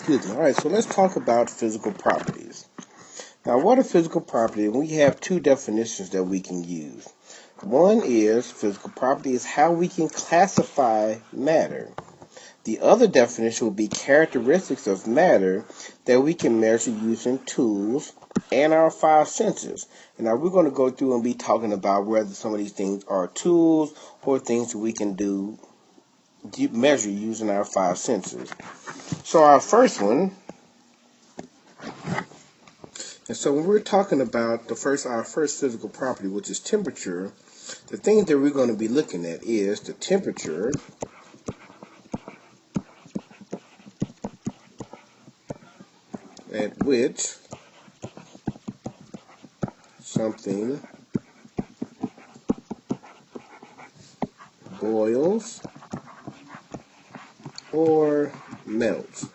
Excuse me. All right, so let's talk about physical properties. Now, what are physical properties? We have two definitions that we can use. One is physical property is how we can classify matter. The other definition would be characteristics of matter that we can measure using tools and our five senses. And now we're going to go through and be talking about whether some of these things are tools or things that we can measure using our five senses. So our first one, and so when we're talking about our first physical property, which is temperature, the thing that we're going to be looking at is the temperature at which something boils or melts.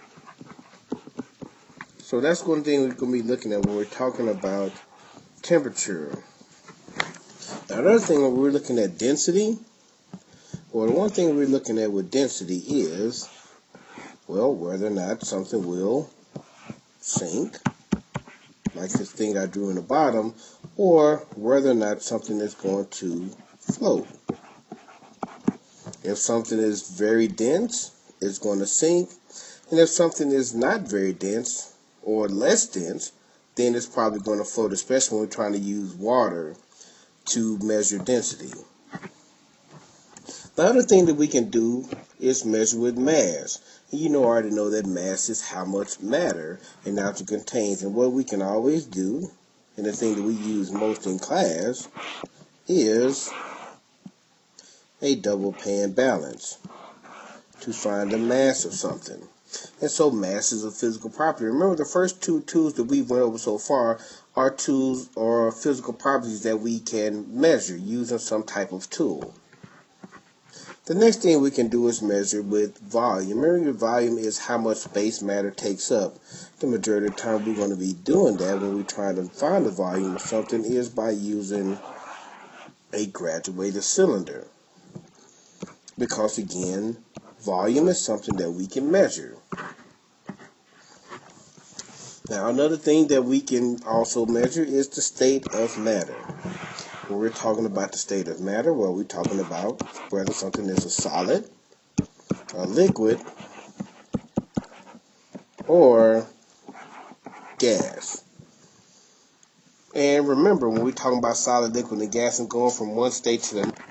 So that's one thing we're going to be looking at when we're talking about temperature. Now, another thing when we're looking at density, well, the one thing we're looking at with density is, well, whether or not something will sink, like this thing I drew in the bottom, or whether or not something is going to float. If something is very dense, it's going to sink, and if something is not very dense or less dense, then it's probably going to float, especially when we're trying to use water to measure density. The other thing that we can do is measure with mass. You already know that mass is how much matter an object contains. And what we can always do, and the thing that we use most in class, is a double pan balance to find the mass of something. And so mass is a physical property. Remember, the first two tools that we've went over so far are tools or physical properties that we can measure using some type of tool. The next thing we can do is measure with volume. Remember, volume is how much space matter takes up. The majority of the time we're going to be doing that when we're trying to find the volume of something is by using a graduated cylinder. Because again, volume is something that we can measure. Now, another thing that we can also measure is the state of matter. When we're talking about the state of matter, well, we're talking about whether something is a solid, a liquid, or gas. And remember, when we're talking about solid, liquid, and gas and going from one state to the next,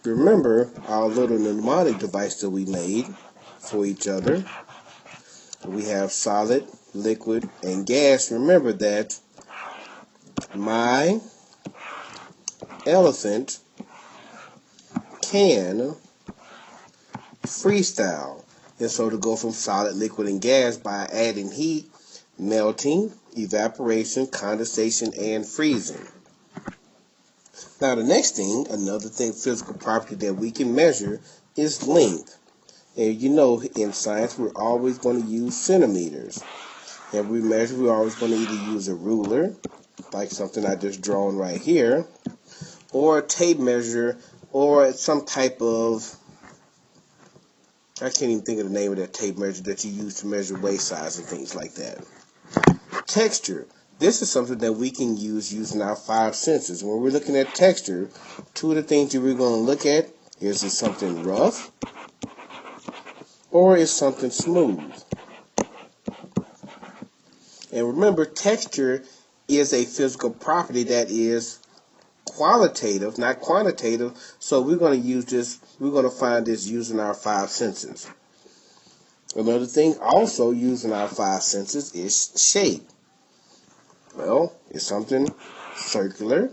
remember our little mnemonic device that we made for each other. We have solid, liquid, and gas. Remember that my elephant can freestyle. And so to go from solid, liquid, and gas by adding heat, melting, evaporation, condensation, and freezing. Now the next thing, another thing, physical property that we can measure is length. And in science, we're always going to use centimeters. And we're always going to either use a ruler, like something I just drawn right here, or a tape measure, or some type of, I can't even think of the name of that tape measure that you use to measure waist size and things like that. Texture. This is something that we can use using our five senses. When we're looking at texture, two of the things that we're going to look at is it something rough or is something smooth. And remember, texture is a physical property that is qualitative, not quantitative. So we're going to find this using our five senses. Another thing also using our five senses is shape. Well, is something circular?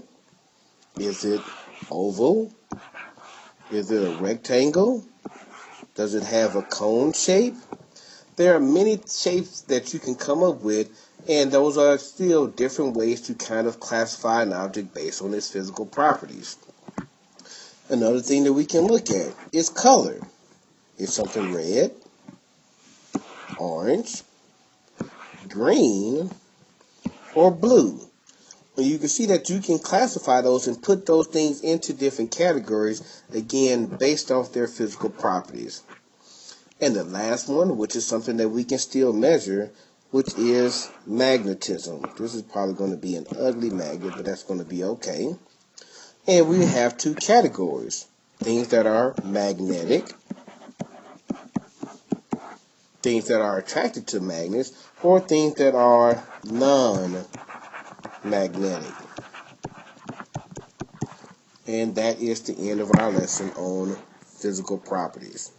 Is it oval? Is it a rectangle? Does it have a cone shape? There are many shapes that you can come up with, and those are still different ways to kind of classify an object based on its physical properties. Another thing that we can look at is color. Is something red, orange, green, or blue? And you can see that you can classify those and put those things into different categories, again, based off their physical properties. And the last one, which is something that we can still measure, which is magnetism. This is probably going to be an ugly magnet, but that's going to be okay. And we have two categories. Things that are magnetic, things that are attracted to magnets, or things that are non-magnetic. And that is the end of our lesson on physical properties.